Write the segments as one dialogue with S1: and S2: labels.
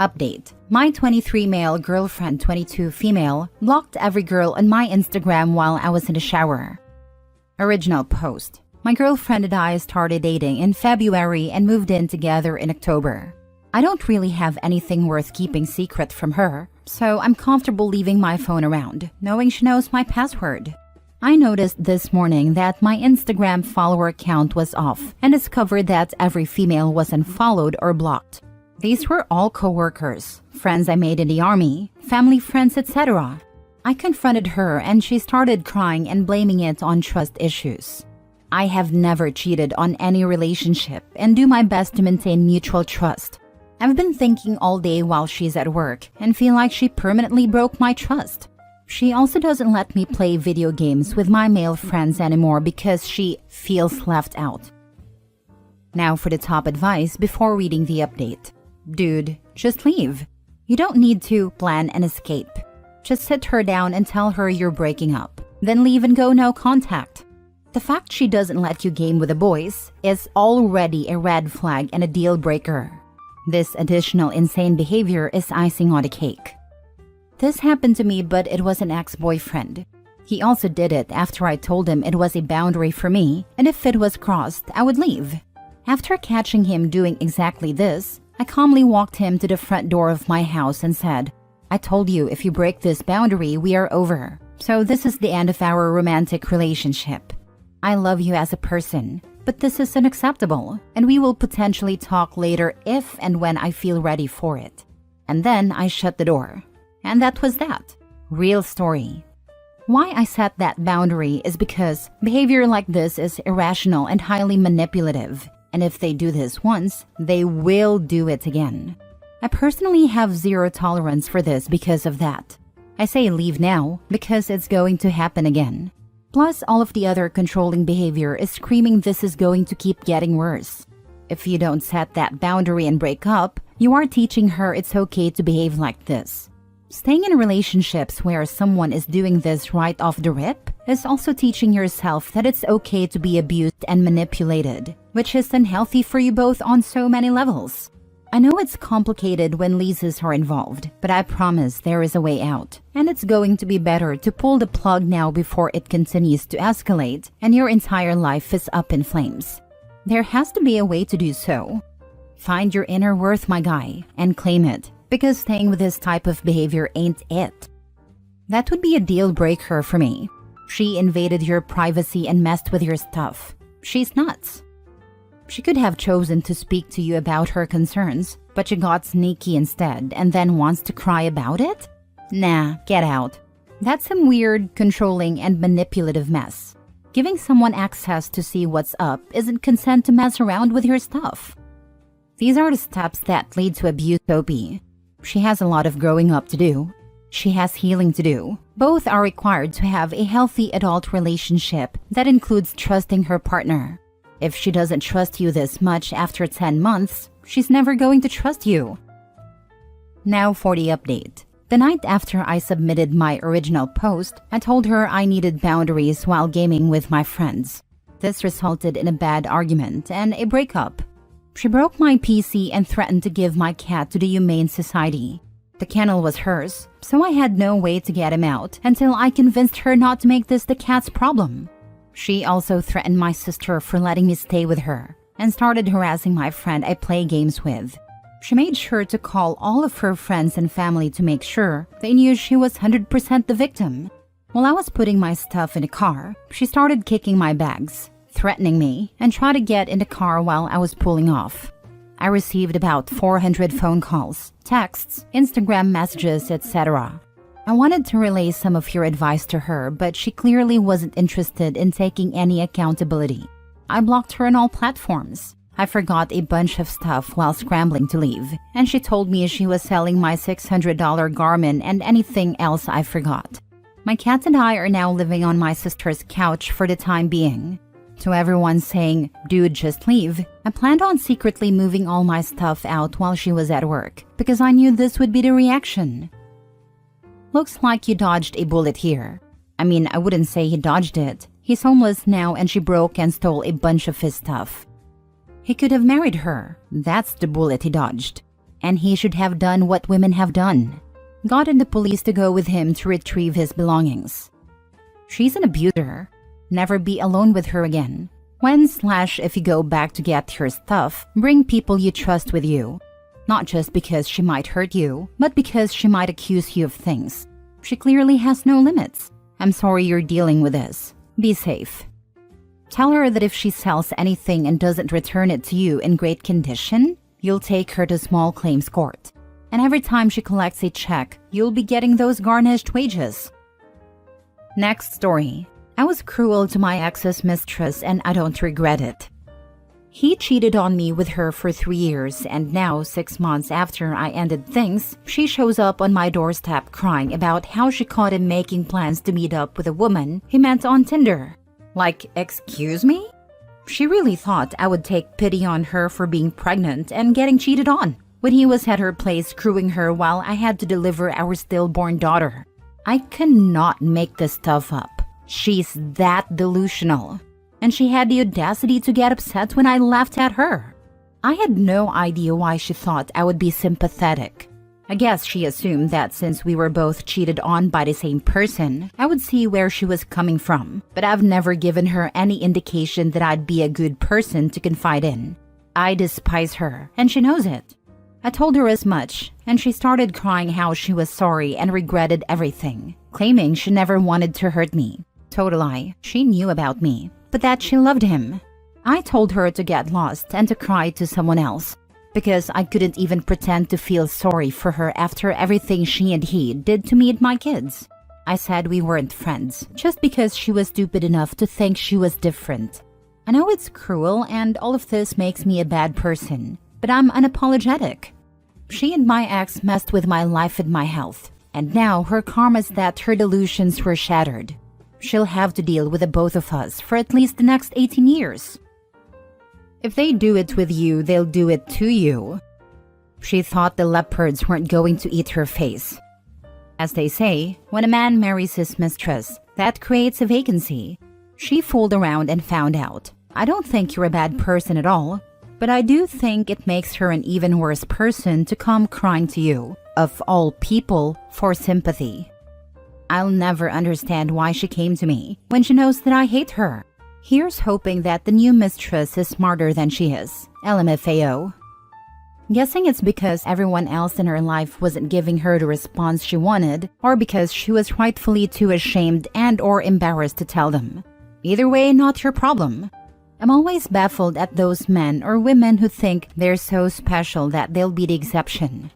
S1: Update. My 23 male girlfriend 22 female blocked every girl on my Instagram while I was in the shower. Original post. My girlfriend and I started dating in February and moved in together in October. I don't really have anything worth keeping secret from her, so I'm comfortable leaving my phone around, knowing she knows my password. I noticed this morning that my Instagram follower count was off and discovered that every female was unfollowed or blocked. These were all co-workers, friends I made in the army, family friends, etc. I confronted her and she started crying and blaming it on trust issues. I have never cheated on any relationship and do my best to maintain mutual trust. I've been thinking all day while she's at work and feel like she permanently broke my trust. She also doesn't let me play video games with my male friends anymore because she feels left out. Now for the top advice before reading the update. Dude, just leave. You don't need to plan an escape. Just sit her down and tell her you're breaking up. Then leave and go no contact. The fact she doesn't let you game with the boys is already a red flag and a deal breaker. This additional insane behavior is icing on the cake. This happened to me, but it was an ex-boyfriend. He also did it after I told him it was a boundary for me, and if it was crossed, I would leave. After catching him doing exactly this, I calmly walked him to the front door of my house and said, I told you if you break this boundary, we are over. So this is the end of our romantic relationship. I love you as a person, but this is unacceptable, and we will potentially talk later if and when I feel ready for it. And then I shut the door. And that was that. Real story. Why I set that boundary is because behavior like this is irrational and highly manipulative. And if they do this once, they will do it again. I personally have zero tolerance for this because of that. I say leave now because it's going to happen again. Plus, all of the other controlling behavior is screaming this is going to keep getting worse. If you don't set that boundary and break up, you are teaching her it's okay to behave like this. Staying in relationships where someone is doing this right off the rip is also teaching yourself that it's okay to be abused and manipulated, which is unhealthy for you both on so many levels. I know it's complicated when leases are involved, but I promise there is a way out. And it's going to be better to pull the plug now before it continues to escalate and your entire life is up in flames. There has to be a way to do so. Find your inner worth, my guy, and claim it, because staying with this type of behavior ain't it. That would be a deal breaker for me. She invaded your privacy and messed with your stuff. She's nuts. She could have chosen to speak to you about her concerns, but you got sneaky instead and then wants to cry about it? Nah, get out. That's some weird, controlling, and manipulative mess. Giving someone access to see what's up isn't consent to mess around with your stuff. These are the steps that lead to abuse, Sophie. She has a lot of growing up to do. She has healing to do. Both are required to have a healthy adult relationship that includes trusting her partner. If she doesn't trust you this much after 10 months, she's never going to trust you. Now for the update. The night after I submitted my original post, I told her I needed boundaries while gaming with my friends. This resulted in a bad argument and a breakup. She broke my PC and threatened to give my cat to the Humane Society. The kennel was hers, so I had no way to get him out until I convinced her not to make this the cat's problem. She also threatened my sister for letting me stay with her and started harassing my friend I play games with. She made sure to call all of her friends and family to make sure they knew she was 100% the victim. While I was putting my stuff in the car, she started kicking my bags, threatening me, and tried to get in the car while I was pulling off. I received about 400 phone calls, texts, Instagram messages, etc. I wanted to relay some of your advice to her, but she clearly wasn't interested in taking any accountability. I blocked her on all platforms. I forgot a bunch of stuff while scrambling to leave, and she told me she was selling my $600 Garmin and anything else I forgot. My cat and I are now living on my sister's couch for the time being. To everyone saying, dude, just leave, I planned on secretly moving all my stuff out while she was at work, because I knew this would be the reaction. Looks like you dodged a bullet here. I mean, I wouldn't say he dodged it. He's homeless now and she broke and stole a bunch of his stuff. He could have married her. That's the bullet he dodged. and he should have done what women have done. Gotten the police to go with him to retrieve his belongings. She's an abuser. Never be alone with her again. When/if you go back to get her stuff, bring people you trust with you. Not just because she might hurt you, but because she might accuse you of things. She clearly has no limits. I'm sorry you're dealing with this. Be safe. Tell her that if she sells anything and doesn't return it to you in great condition, you'll take her to small claims court. And every time she collects a check, you'll be getting those garnished wages. Next story. I was cruel to my ex's mistress and I don't regret it. He cheated on me with her for 3 years, and now 6 months after I ended things, she shows up on my doorstep crying about how she caught him making plans to meet up with a woman he met on Tinder. Like, excuse me? She really thought I would take pity on her for being pregnant and getting cheated on when he was at her place screwing her while I had to deliver our stillborn daughter. I cannot make this stuff up. She's that delusional. And she had the audacity to get upset when I laughed at her. I had no idea why she thought I would be sympathetic. I guess she assumed that since we were both cheated on by the same person, I would see where she was coming from. But I've never given her any indication that I'd be a good person to confide in. I despise her, and she knows it. I told her as much, and she started crying how she was sorry and regretted everything, claiming she never wanted to hurt me. Total lie. She knew about me, but that she loved him. I told her to get lost and to cry to someone else, because I couldn't even pretend to feel sorry for her after everything she and he did to me and my kids. I said we weren't friends, just because she was stupid enough to think she was different. I know it's cruel and all of this makes me a bad person, but I'm unapologetic. She and my ex messed with my life and my health, and now her karma's that her delusions were shattered. She'll have to deal with the both of us for at least the next 18 years. If they do it with you, they'll do it to you. She thought the leopards weren't going to eat her face. As they say, when a man marries his mistress, that creates a vacancy. She fooled around and found out. I don't think you're a bad person at all, but I do think it makes her an even worse person to come crying to you, of all people, for sympathy. I'll never understand why she came to me when she knows that I hate her. Here's hoping that the new mistress is smarter than she is. LMFAO. Guessing it's because everyone else in her life wasn't giving her the response she wanted, or because she was rightfully too ashamed and or embarrassed to tell them. Either way, not your problem. I'm always baffled at those men or women who think they're so special that they'll be the exception.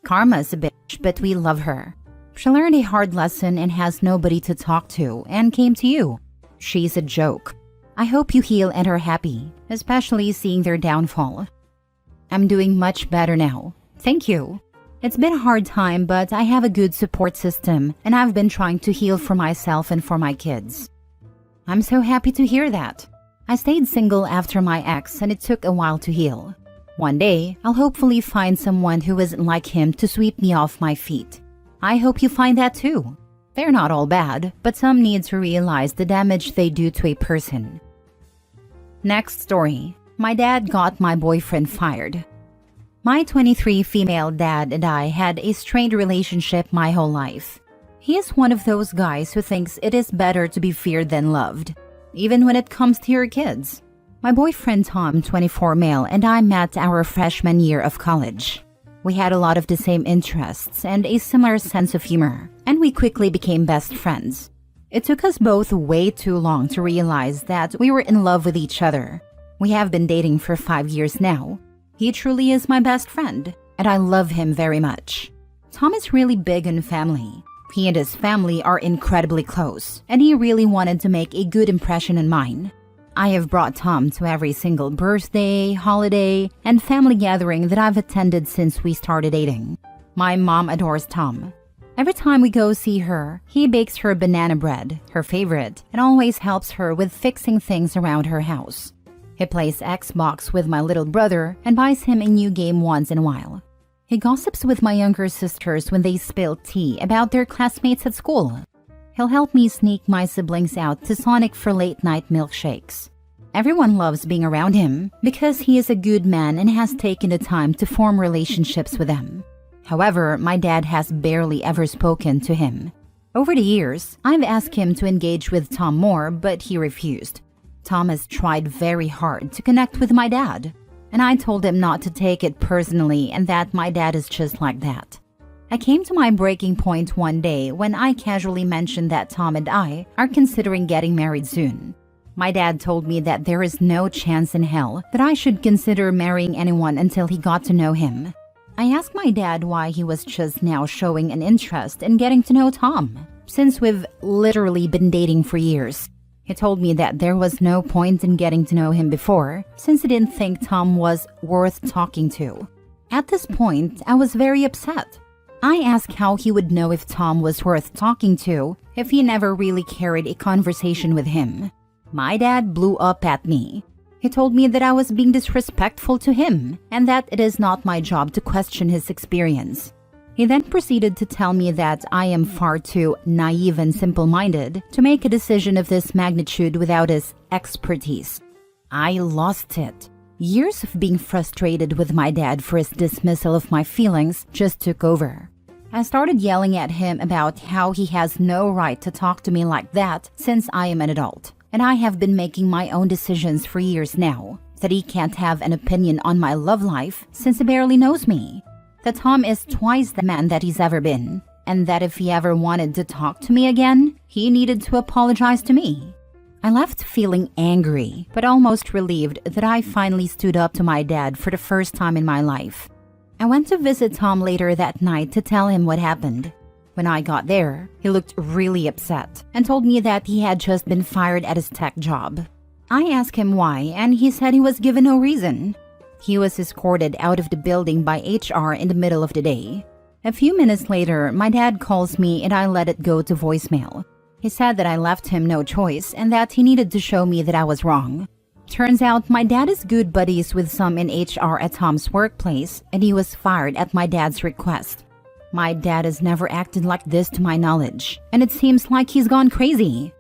S1: Karma's a bitch, but we love her. She learned a hard lesson and has nobody to talk to and came to you. She's a joke. I hope you heal and are happy, especially seeing their downfall. I'm doing much better now. Thank you. It's been a hard time, but I have a good support system and I've been trying to heal for myself and for my kids. I'm so happy to hear that. I stayed single after my ex and it took a while to heal. One day, I'll hopefully find someone who isn't like him to sweep me off my feet. I hope you find that too. They're not all bad, but some need to realize the damage they do to a person. Next story. My dad got my boyfriend fired. My 23 female dad and I had a strained relationship my whole life. He is one of those guys who thinks it is better to be feared than loved, even when it comes to your kids. My boyfriend Tom, 24 male, and I met our freshman year of college. We had a lot of the same interests and a similar sense of humor, and we quickly became best friends. It took us both way too long to realize that we were in love with each other. We have been dating for 5 years now. He truly is my best friend, and I love him very much. Tom is really big on family. He and his family are incredibly close, and he really wanted to make a good impression on mine. I have brought Tom to every single birthday, holiday, and family gathering that I've attended since we started dating. My mom adores Tom. Every time we go see her, he bakes her banana bread, her favorite, and always helps her with fixing things around her house. He plays Xbox with my little brother and buys him a new game once in a while. He gossips with my younger sisters when they spill tea about their classmates at school. He'll help me sneak my siblings out to Sonic for late-night milkshakes. Everyone loves being around him because he is a good man and has taken the time to form relationships with them. However, my dad has barely ever spoken to him. Over the years, I've asked him to engage with Tom more, but he refused. Tom has tried very hard to connect with my dad, and I told him not to take it personally and that my dad is just like that. I came to my breaking point one day when I casually mentioned that Tom and I are considering getting married soon. My dad told me that there is no chance in hell that I should consider marrying anyone until he got to know him. I asked my dad why he was just now showing an interest in getting to know Tom, since we've literally been dating for years. He told me that there was no point in getting to know him before, since he didn't think Tom was worth talking to. At this point, I was very upset. I asked how he would know if Tom was worth talking to if he never really carried a conversation with him. My dad blew up at me. He told me that I was being disrespectful to him and that it is not my job to question his experience. He then proceeded to tell me that I am far too naive and simple-minded to make a decision of this magnitude without his expertise. I lost it. Years of being frustrated with my dad for his dismissal of my feelings just took over. I started yelling at him about how he has no right to talk to me like that since I am an adult, and I have been making my own decisions for years now, that he can't have an opinion on my love life since he barely knows me, that Tom is twice the man that he's ever been, and that if he ever wanted to talk to me again, he needed to apologize to me. I left feeling angry, but almost relieved that I finally stood up to my dad for the first time in my life. I went to visit Tom later that night to tell him what happened. When I got there, he looked really upset and told me that he had just been fired at his tech job. I asked him why, and he said he was given no reason. He was escorted out of the building by HR in the middle of the day. A few minutes later, my dad calls me and I let it go to voicemail. He said that I left him no choice and that he needed to show me that I was wrong. Turns out my dad is good buddies with some in HR at Tom's workplace, and he was fired at my dad's request. My dad has never acted like this to my knowledge, and it seems like he's gone crazy.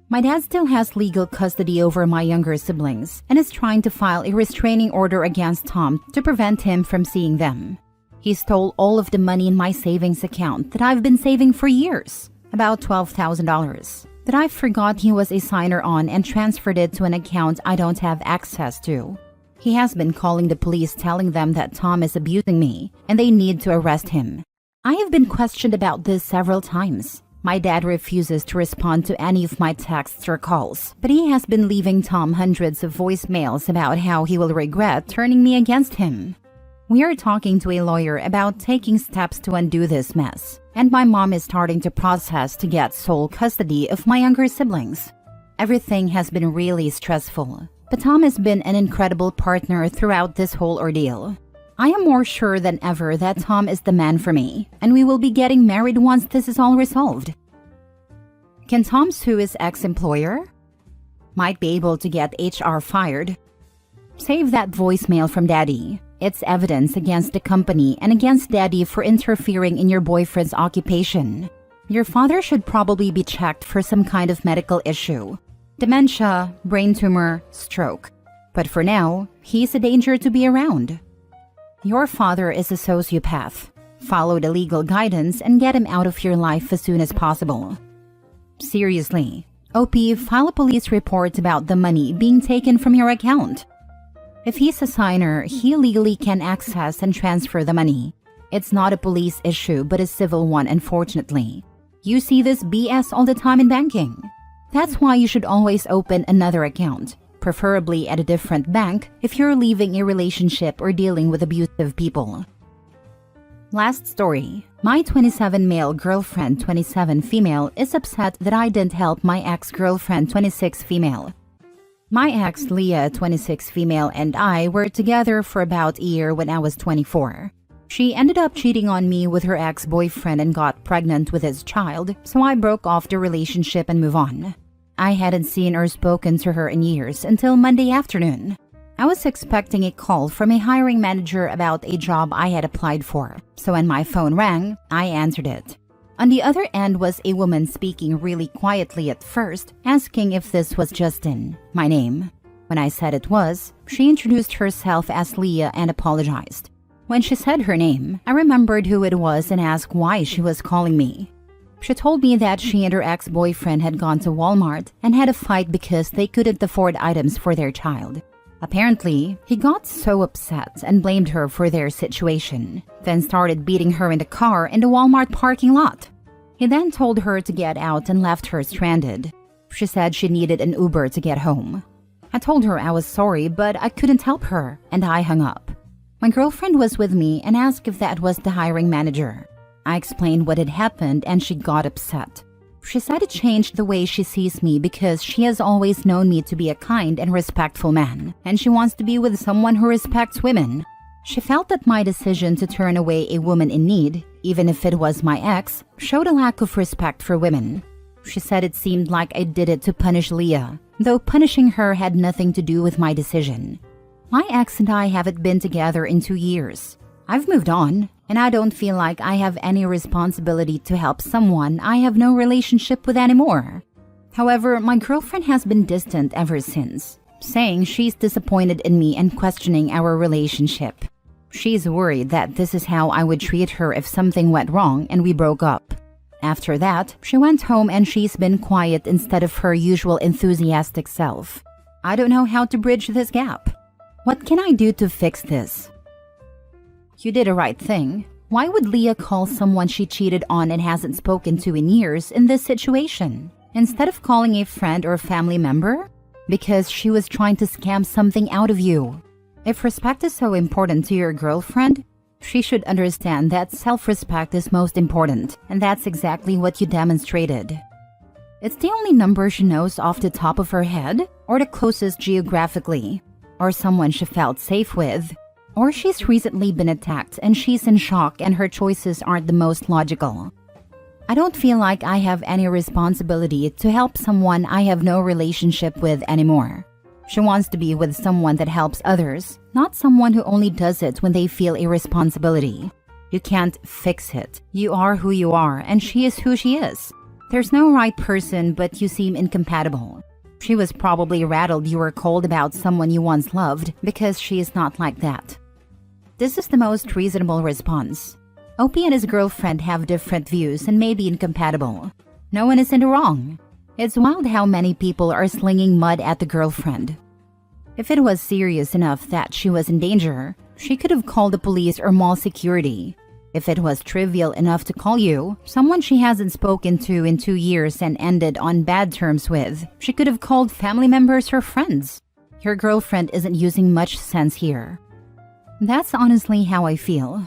S1: My dad still has legal custody over my younger siblings and is trying to file a restraining order against Tom to prevent him from seeing them. He stole all of the money in my savings account that I've been saving for years, about $12,000, that I forgot he was a signer on and transferred it to an account I don't have access to. He has been calling the police telling them that Tom is abusing me and they need to arrest him. I have been questioned about this several times. My dad refuses to respond to any of my texts or calls, but he has been leaving Tom hundreds of voicemails about how he will regret turning me against him. We are talking to a lawyer about taking steps to undo this mess, and my mom is starting to process to get sole custody of my younger siblings. Everything has been really stressful, but Tom has been an incredible partner throughout this whole ordeal. I am more sure than ever that Tom is the man for me, and we will be getting married once this is all resolved. Can Tom sue his ex-employer? Might be able to get HR fired. Save that voicemail from Daddy. It's evidence against the company and against Daddy for interfering in your boyfriend's occupation. Your father should probably be checked for some kind of medical issue. Dementia, brain tumor, stroke. But for now, he's a danger to be around. Your father is a sociopath. Follow the legal guidance and get him out of your life as soon as possible. Seriously, OP, file a police report about the money being taken from your account. If he's a signer, he legally can access and transfer the money. It's not a police issue, but a civil one, unfortunately. You see this BS all the time in banking. That's why you should always open another account, preferably at a different bank if you're leaving a relationship or dealing with abusive people. Last story. My 27 male girlfriend, 27 female, is upset that I didn't help my ex-girlfriend, 26 female. My ex, Leah, 26 female, and I were together for about a year when I was 24. She ended up cheating on me with her ex-boyfriend and got pregnant with his child, so I broke off the relationship and moved on. I hadn't seen or spoken to her in years until Monday afternoon. I was expecting a call from a hiring manager about a job I had applied for, so when my phone rang, I answered it. On the other end was a woman speaking really quietly at first, asking if this was Justin, my name. When I said it was, she introduced herself as Leah and apologized. When she said her name, I remembered who it was and asked why she was calling me. She told me that she and her ex-boyfriend had gone to Walmart and had a fight because they couldn't afford items for their child. Apparently, he got so upset and blamed her for their situation, then started beating her in the car in the Walmart parking lot. He then told her to get out and left her stranded. She said she needed an Uber to get home. I told her I was sorry, but I couldn't help her, and I hung up. My girlfriend was with me and asked if that was the hiring manager. I explained what had happened and she got upset. She said it changed the way she sees me because she has always known me to be a kind and respectful man, and she wants to be with someone who respects women. She felt that my decision to turn away a woman in need, even if it was my ex, showed a lack of respect for women. She said it seemed like I did it to punish Leah, though punishing her had nothing to do with my decision. My ex and I haven't been together in 2 years. I've moved on, and I don't feel like I have any responsibility to help someone I have no relationship with anymore. However, my girlfriend has been distant ever since, saying she's disappointed in me and questioning our relationship. She's worried that this is how I would treat her if something went wrong and we broke up. After that, she went home and she's been quiet instead of her usual enthusiastic self. I don't know how to bridge this gap. What can I do to fix this? You did a right thing. Why would Leah call someone she cheated on and hasn't spoken to in years in this situation, instead of calling a friend or family member? Because she was trying to scam something out of you. If respect is so important to your girlfriend, she should understand that self-respect is most important, and that's exactly what you demonstrated. It's the only number she knows off the top of her head, or the closest geographically, or someone she felt safe with. Or she's recently been attacked and she's in shock and her choices aren't the most logical. I don't feel like I have any responsibility to help someone I have no relationship with anymore. She wants to be with someone that helps others, not someone who only does it when they feel a responsibility. You can't fix it. You are who you are and she is who she is. There's no right person, but you seem incompatible. She was probably rattled you were cold about someone you once loved because she is not like that. This is the most reasonable response. Opie and his girlfriend have different views and may be incompatible. No one is in the wrong. It's wild how many people are slinging mud at the girlfriend. If it was serious enough that she was in danger, she could have called the police or mall security. If it was trivial enough to call you, someone she hasn't spoken to in 2 years and ended on bad terms with, she could have called family members or friends. Your girlfriend isn't using much sense here. That's honestly how I feel.